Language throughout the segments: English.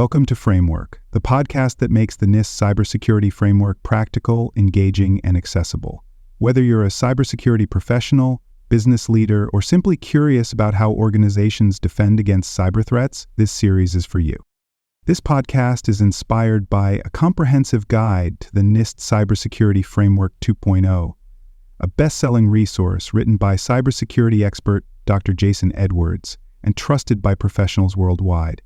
Welcome to Framework, the podcast that makes the NIST cybersecurity framework practical, engaging, and accessible. Whether you're a cybersecurity professional, business leader, or simply curious about how organizations defend against cyber threats, this series is for you. This podcast is inspired by a comprehensive guide to the NIST Cybersecurity Framework 2.0, a best-selling resource written by cybersecurity expert Dr. Jason Edwards and trusted by professionals worldwide.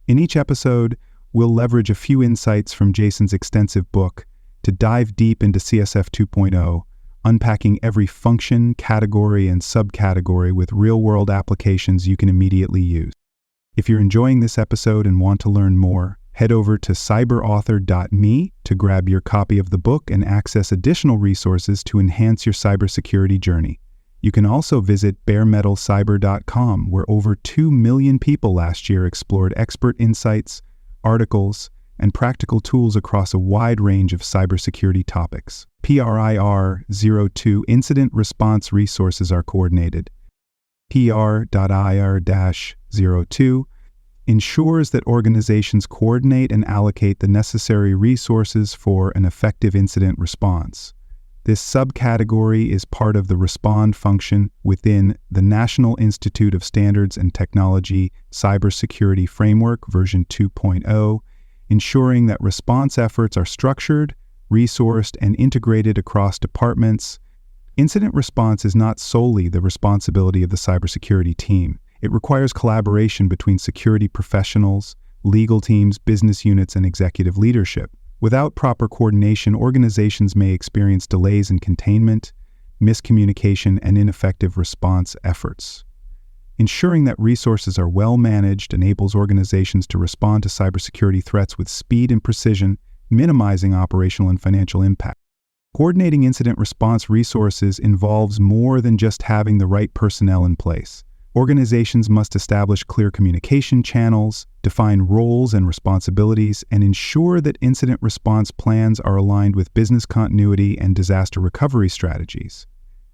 In each episode, we'll leverage a few insights from Jason's extensive book to dive deep into CSF 2.0, unpacking every function, category, and subcategory with real-world applications you can immediately use. If you're enjoying this episode and want to learn more, head over to cyberauthor.me to grab your copy of the book and access additional resources to enhance your cybersecurity journey. You can also visit baremetalcyber.com, where over 2 million people last year explored expert insights, articles, and practical tools across a wide range of cybersecurity topics. PR.IR-02 incident response resources are coordinated. PR.IR-02 ensures that organizations coordinate and allocate the necessary resources for an effective incident response. This subcategory is part of the Respond function within the National Institute of Standards and Technology Cybersecurity Framework version 2.0, ensuring that response efforts are structured, resourced, and integrated across departments. Incident response is not solely the responsibility of the cybersecurity team. It requires collaboration between security professionals, legal teams, business units, and executive leadership. Without proper coordination, organizations may experience delays in containment, miscommunication, and ineffective response efforts. Ensuring that resources are well managed enables organizations to respond to cybersecurity threats with speed and precision, minimizing operational and financial impact. Coordinating incident response resources involves more than just having the right personnel in place. Organizations must establish clear communication channels, define roles and responsibilities, and ensure that incident response plans are aligned with business continuity and disaster recovery strategies.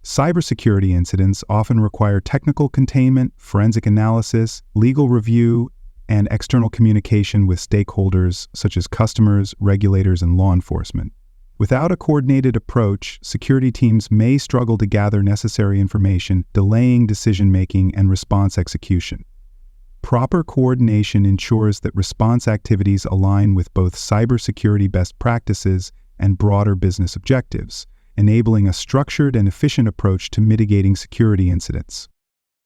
Cybersecurity incidents often require technical containment, forensic analysis, legal review, and external communication with stakeholders such as customers, regulators, and law enforcement. Without a coordinated approach, security teams may struggle to gather necessary information, delaying decision-making and response execution. Proper coordination ensures that response activities align with both cybersecurity best practices and broader business objectives, enabling a structured and efficient approach to mitigating security incidents.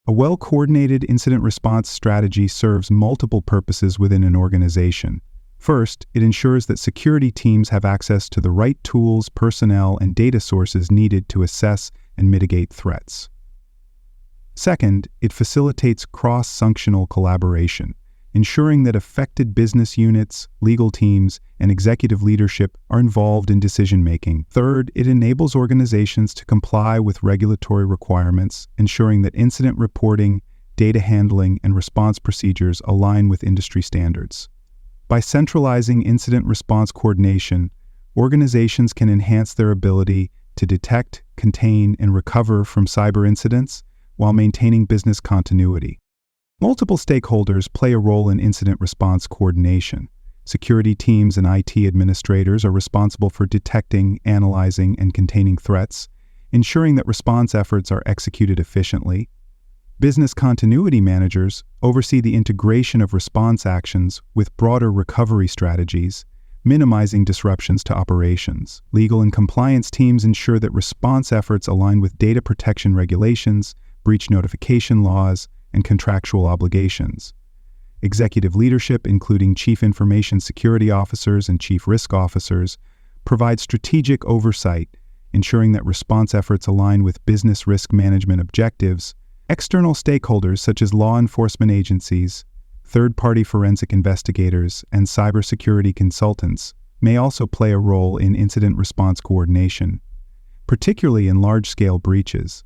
A well-coordinated incident response strategy serves multiple purposes within an organization. First, it ensures that security teams have access to the right tools, personnel, and data sources needed to assess and mitigate threats. Second, it facilitates cross-functional collaboration, ensuring that affected business units, legal teams, and executive leadership are involved in decision-making. Third, it enables organizations to comply with regulatory requirements, ensuring that incident reporting, data handling, and response procedures align with industry standards. By centralizing incident response coordination, organizations can enhance their ability to detect, contain, and recover from cyber incidents while maintaining business continuity. Multiple stakeholders play a role in incident response coordination. Security teams and IT administrators are responsible for detecting, analyzing, and containing threats, ensuring that response efforts are executed efficiently. Business continuity managers oversee the integration of response actions with broader recovery strategies, minimizing disruptions to operations. Legal and compliance teams ensure that response efforts align with data protection regulations, breach notification laws, and contractual obligations. Executive leadership, including chief information security officers and chief risk officers, provide strategic oversight, ensuring that response efforts align with business risk management objectives. External stakeholders such as law enforcement agencies, third-party forensic investigators, and cybersecurity consultants may also play a role in incident response coordination, particularly in large-scale breaches.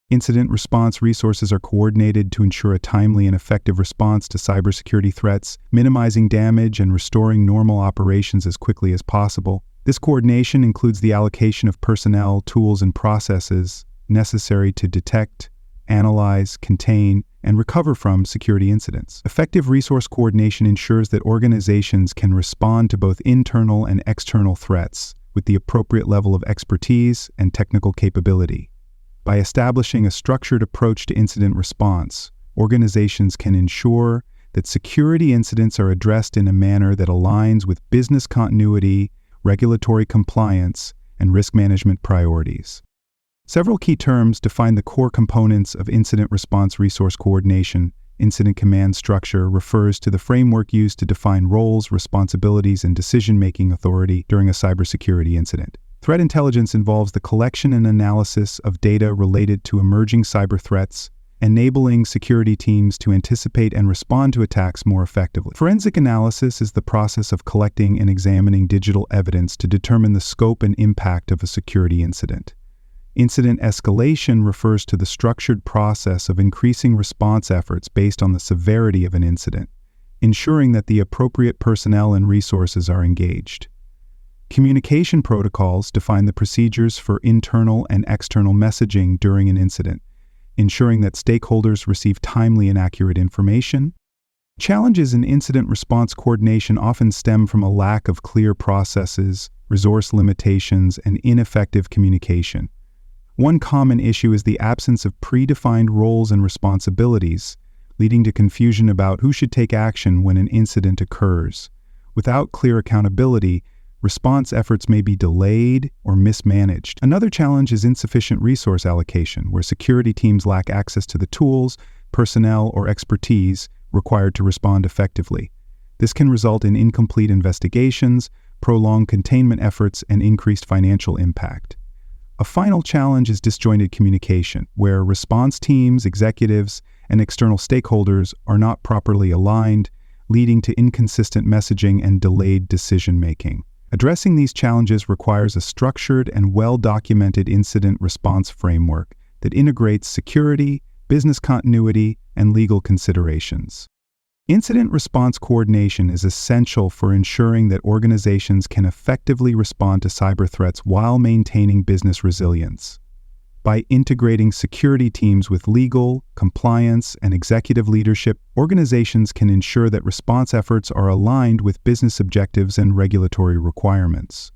Incident response resources are coordinated to ensure a timely and effective response to cybersecurity threats, minimizing damage and restoring normal operations as quickly as possible. This coordination includes the allocation of personnel, tools, and processes necessary to detect, analyze, contain, and recover from security incidents. Effective resource coordination ensures that organizations can respond to both internal and external threats with the appropriate level of expertise and technical capability. By establishing a structured approach to incident response, organizations can ensure that security incidents are addressed in a manner that aligns with business continuity, regulatory compliance, and risk management priorities. Several key terms define the core components of incident response resource coordination. Incident command structure refers to the framework used to define roles, responsibilities, and decision-making authority during a cybersecurity incident. Threat intelligence involves the collection and analysis of data related to emerging cyber threats, enabling security teams to anticipate and respond to attacks more effectively. Forensic analysis is the process of collecting and examining digital evidence to determine the scope and impact of a security incident. Incident escalation refers to the structured process of increasing response efforts based on the severity of an incident, ensuring that the appropriate personnel and resources are engaged. Communication protocols define the procedures for internal and external messaging during an incident, ensuring that stakeholders receive timely and accurate information. Challenges in incident response coordination often stem from a lack of clear processes, resource limitations, and ineffective communication. One common issue is the absence of predefined roles and responsibilities, leading to confusion about who should take action when an incident occurs. Without clear accountability, response efforts may be delayed or mismanaged. Another challenge is insufficient resource allocation, where security teams lack access to the tools, personnel, or expertise required to respond effectively. This can result in incomplete investigations, prolonged containment efforts, and increased financial impact. A final challenge is disjointed communication, where response teams, executives, and external stakeholders are not properly aligned, leading to inconsistent messaging and delayed decision-making. Addressing these challenges requires a structured and well-documented incident response framework that integrates security, business continuity, and legal considerations. Incident response coordination is essential for ensuring that organizations can effectively respond to cyber threats while maintaining business resilience. By integrating security teams with legal, compliance, and executive leadership, organizations can ensure that response efforts are aligned with business objectives and regulatory requirements.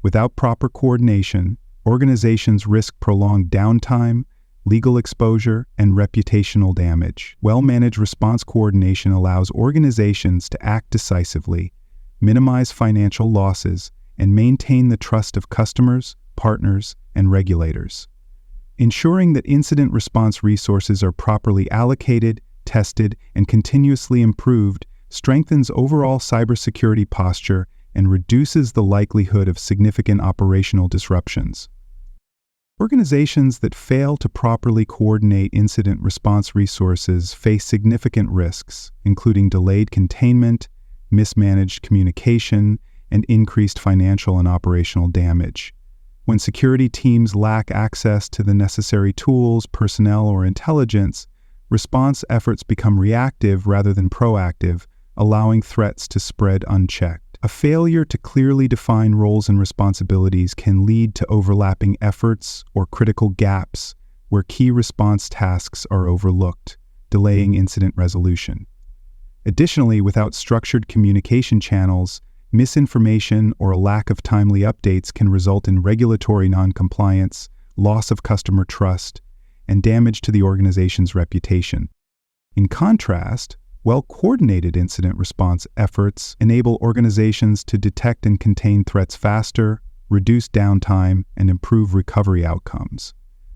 Without proper coordination, organizations risk prolonged downtime, legal exposure, and reputational damage. Well-managed response coordination allows organizations to act decisively, minimize financial losses, and maintain the trust of customers, partners, and regulators. Ensuring that incident response resources are properly allocated, tested, and continuously improved strengthens overall cybersecurity posture and reduces the likelihood of significant operational disruptions. Organizations that fail to properly coordinate incident response resources face significant risks, including delayed containment, mismanaged communication, and increased financial and operational damage. When security teams lack access to the necessary tools, personnel, or intelligence, response efforts become reactive rather than proactive, allowing threats to spread unchecked. A failure to clearly define roles and responsibilities can lead to overlapping efforts or critical gaps where key response tasks are overlooked, delaying incident resolution. Additionally, without structured communication channels, misinformation or a lack of timely updates can result in regulatory noncompliance, loss of customer trust, and damage to the organization's reputation. In contrast, well-coordinated incident response efforts enable organizations to detect and contain threats faster, reduce downtime, and improve recovery outcomes.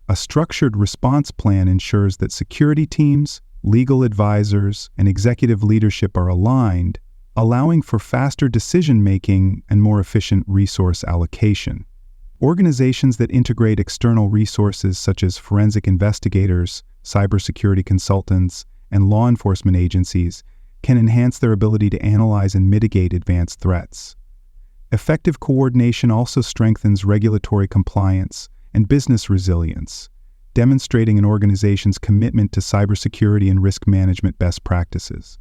A structured response plan ensures that security teams, legal advisors, and executive leadership are aligned, allowing for faster decision-making and more efficient resource allocation. Organizations that integrate external resources such as forensic investigators, cybersecurity consultants, and law enforcement agencies can enhance their ability to analyze and mitigate advanced threats. Effective coordination also strengthens regulatory compliance and business resilience, demonstrating an organization's commitment to cybersecurity and risk management best practices.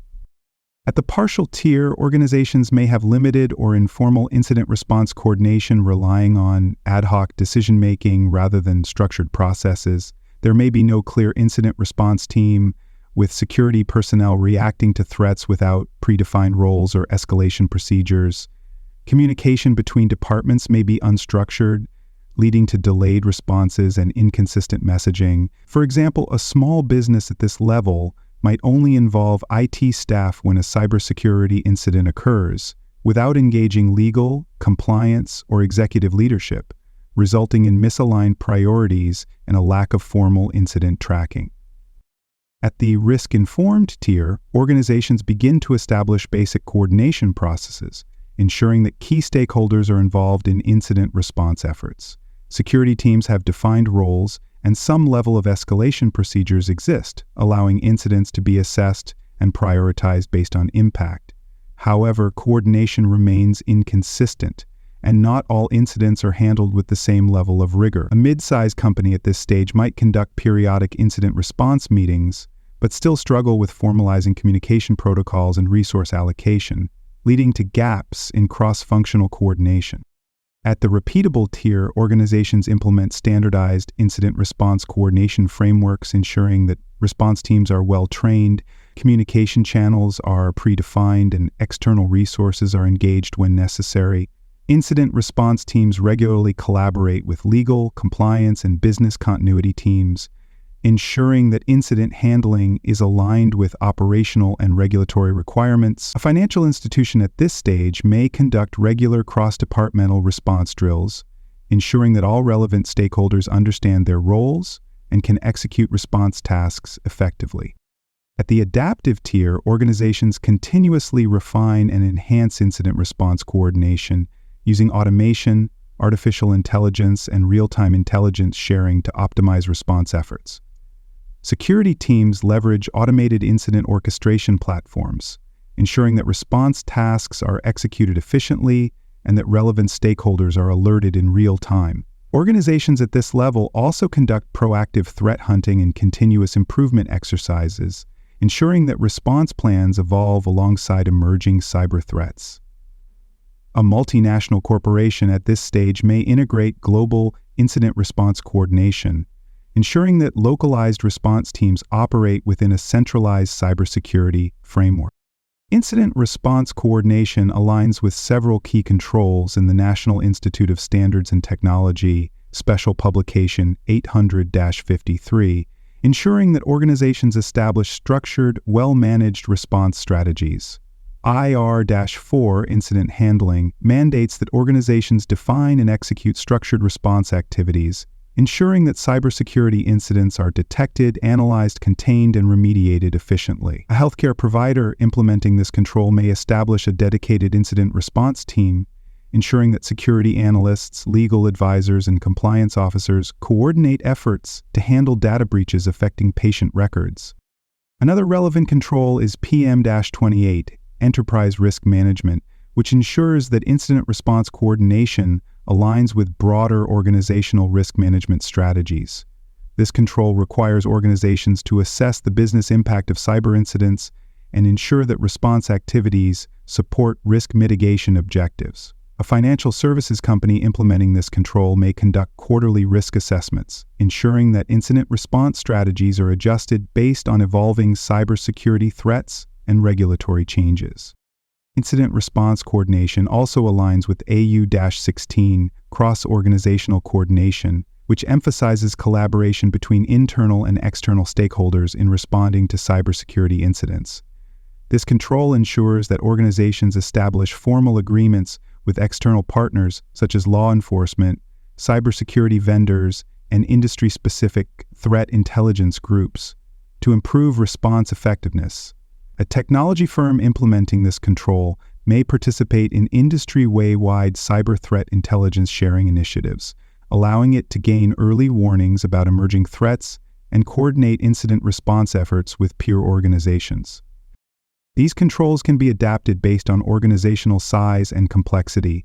At the partial tier, organizations may have limited or informal incident response coordination relying on ad hoc decision-making rather than structured processes. There may be no clear incident response team, with security personnel reacting to threats without predefined roles or escalation procedures. Communication between departments may be unstructured, leading to delayed responses and inconsistent messaging. For example, a small business at this level might only involve IT staff when a cybersecurity incident occurs, without engaging legal, compliance, or executive leadership, resulting in misaligned priorities and a lack of formal incident tracking. At the risk-informed tier, organizations begin to establish basic coordination processes, ensuring that key stakeholders are involved in incident response efforts. Security teams have defined roles, and some level of escalation procedures exist, allowing incidents to be assessed and prioritized based on impact. However, coordination remains inconsistent, and not all incidents are handled with the same level of rigor. A mid-sized company at this stage might conduct periodic incident response meetings, but still struggle with formalizing communication protocols and resource allocation, leading to gaps in cross-functional coordination. At the repeatable tier, organizations implement standardized incident response coordination frameworks, ensuring that response teams are well-trained, communication channels are predefined, and external resources are engaged when necessary. Incident response teams regularly collaborate with legal, compliance, and business continuity teams, ensuring that incident handling is aligned with operational and regulatory requirements. A financial institution at this stage may conduct regular cross-departmental response drills, ensuring that all relevant stakeholders understand their roles and can execute response tasks effectively. At the adaptive tier, organizations continuously refine and enhance incident response coordination using automation, artificial intelligence, and real-time intelligence sharing to optimize response efforts. Security teams leverage automated incident orchestration platforms, ensuring that response tasks are executed efficiently and that relevant stakeholders are alerted in real time. Organizations at this level also conduct proactive threat hunting and continuous improvement exercises, ensuring that response plans evolve alongside emerging cyber threats. A multinational corporation at this stage may integrate global incident response coordination, ensuring that localized response teams operate within a centralized cybersecurity framework. Incident response coordination aligns with several key controls in the National Institute of Standards and Technology Special Publication 800-53, ensuring that organizations establish structured, well-managed response strategies. IR-4 Incident Handling mandates that organizations define and execute structured response activities, ensuring that cybersecurity incidents are detected, analyzed, contained, and remediated efficiently. A healthcare provider implementing this control may establish a dedicated incident response team, ensuring that security analysts, legal advisors, and compliance officers coordinate efforts to handle data breaches affecting patient records. Another relevant control is PM-28, Enterprise Risk Management, which ensures that incident response coordination aligns with broader organizational risk management strategies. This control requires organizations to assess the business impact of cyber incidents and ensure that response activities support risk mitigation objectives. A financial services company implementing this control may conduct quarterly risk assessments, ensuring that incident response strategies are adjusted based on evolving cybersecurity threats and regulatory changes. Incident response coordination also aligns with AU-16 cross-organizational coordination, which emphasizes collaboration between internal and external stakeholders in responding to cybersecurity incidents. This control ensures that organizations establish formal agreements with external partners such as law enforcement, cybersecurity vendors, and industry-specific threat intelligence groups to improve response effectiveness. A technology firm implementing this control may participate in industry-wide cyber threat intelligence sharing initiatives, allowing it to gain early warnings about emerging threats and coordinate incident response efforts with peer organizations. These controls can be adapted based on organizational size and complexity.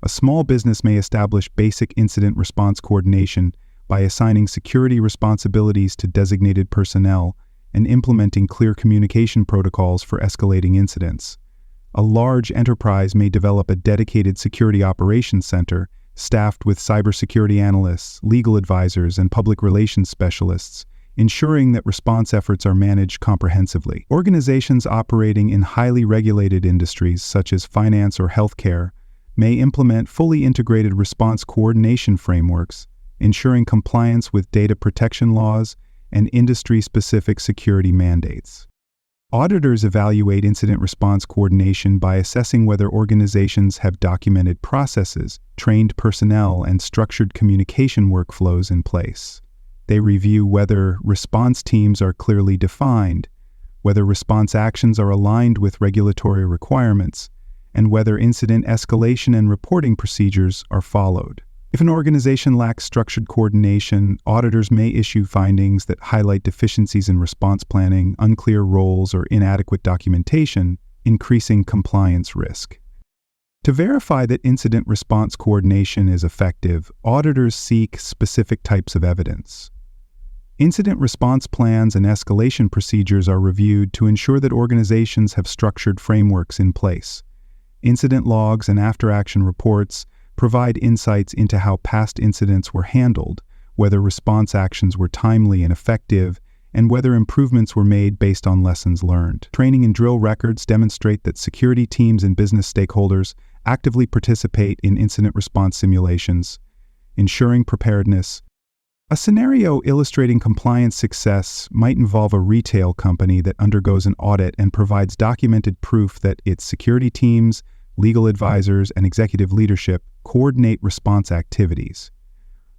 A small business may establish basic incident response coordination by assigning security responsibilities to designated personnel and implementing clear communication protocols for escalating incidents. A large enterprise may develop a dedicated security operations center, staffed with cybersecurity analysts, legal advisors, and public relations specialists, ensuring that response efforts are managed comprehensively. Organizations operating in highly regulated industries such as finance or healthcare may implement fully integrated response coordination frameworks, ensuring compliance with data protection laws and industry-specific security mandates. Auditors evaluate incident response coordination by assessing whether organizations have documented processes, trained personnel, and structured communication workflows in place. They review whether response teams are clearly defined, whether response actions are aligned with regulatory requirements, and whether incident escalation and reporting procedures are followed. If an organization lacks structured coordination, auditors may issue findings that highlight deficiencies in response planning, unclear roles, or inadequate documentation, increasing compliance risk. To verify that incident response coordination is effective, auditors seek specific types of evidence. Incident response plans and escalation procedures are reviewed to ensure that organizations have structured frameworks in place. Incident logs and after-action reports provide insights into how past incidents were handled, whether response actions were timely and effective, and whether improvements were made based on lessons learned. Training and drill records demonstrate that security teams and business stakeholders actively participate in incident response simulations, ensuring preparedness. A scenario illustrating compliance success might involve a retail company that undergoes an audit and provides documented proof that its security teams, legal advisors, and executive leadership coordinate response activities.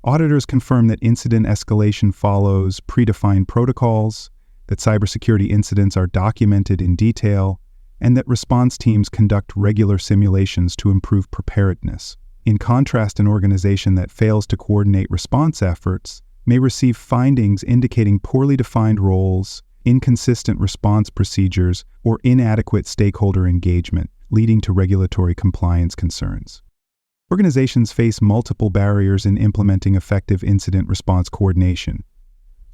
Auditors confirm that incident escalation follows predefined protocols, that cybersecurity incidents are documented in detail, and that response teams conduct regular simulations to improve preparedness. In contrast, an organization that fails to coordinate response efforts may receive findings indicating poorly defined roles, inconsistent response procedures, or inadequate stakeholder engagement, leading to regulatory compliance concerns. Organizations face multiple barriers in implementing effective incident response coordination.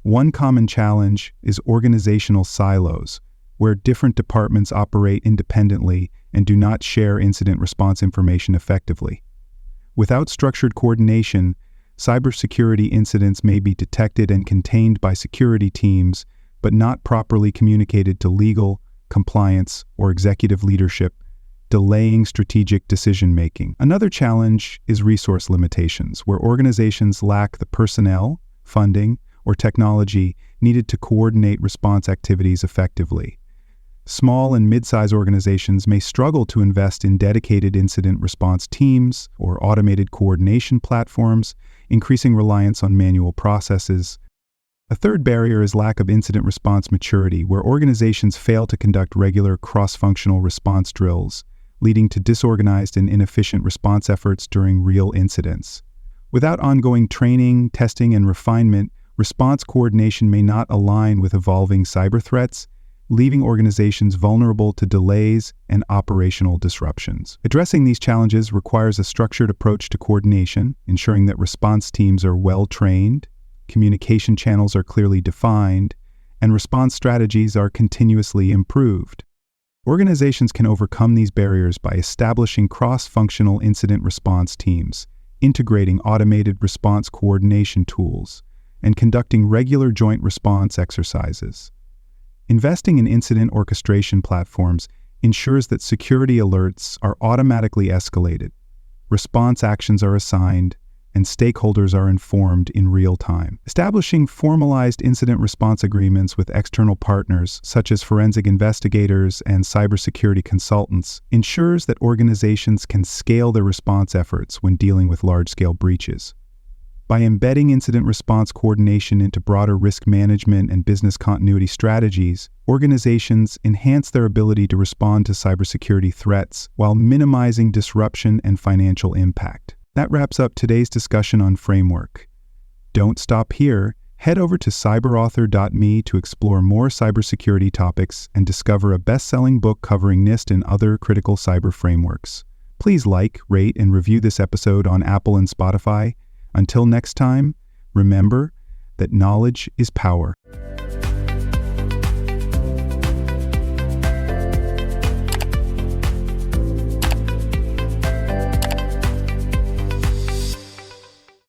One common challenge is organizational silos, where different departments operate independently and do not share incident response information effectively. Without structured coordination, cybersecurity incidents may be detected and contained by security teams, but not properly communicated to legal, compliance, or executive leadership, delaying strategic decision-making. Another challenge is resource limitations, where organizations lack the personnel, funding, or technology needed to coordinate response activities effectively. Small and mid-size organizations may struggle to invest in dedicated incident response teams or automated coordination platforms, increasing reliance on manual processes. A third barrier is lack of incident response maturity, where organizations fail to conduct regular cross-functional response drills, leading to disorganized and inefficient response efforts during real incidents. Without ongoing training, testing, and refinement, response coordination may not align with evolving cyber threats, leaving organizations vulnerable to delays and operational disruptions. Addressing these challenges requires a structured approach to coordination, ensuring that response teams are well-trained, communication channels are clearly defined, and response strategies are continuously improved. Organizations can overcome these barriers by establishing cross-functional incident response teams, integrating automated response coordination tools, and conducting regular joint response exercises. Investing in incident orchestration platforms ensures that security alerts are automatically escalated, response actions are assigned, and stakeholders are informed in real time. Establishing formalized incident response agreements with external partners, such as forensic investigators and cybersecurity consultants, ensures that organizations can scale their response efforts when dealing with large-scale breaches. By embedding incident response coordination into broader risk management and business continuity strategies, organizations enhance their ability to respond to cybersecurity threats while minimizing disruption and financial impact. That wraps up today's discussion on framework. Don't stop here. Head over to cyberauthor.me to explore more cybersecurity topics and discover a best-selling book covering NIST and other critical cyber frameworks. Please like, rate, and review this episode on Apple and Spotify. Until next time, remember that knowledge is power.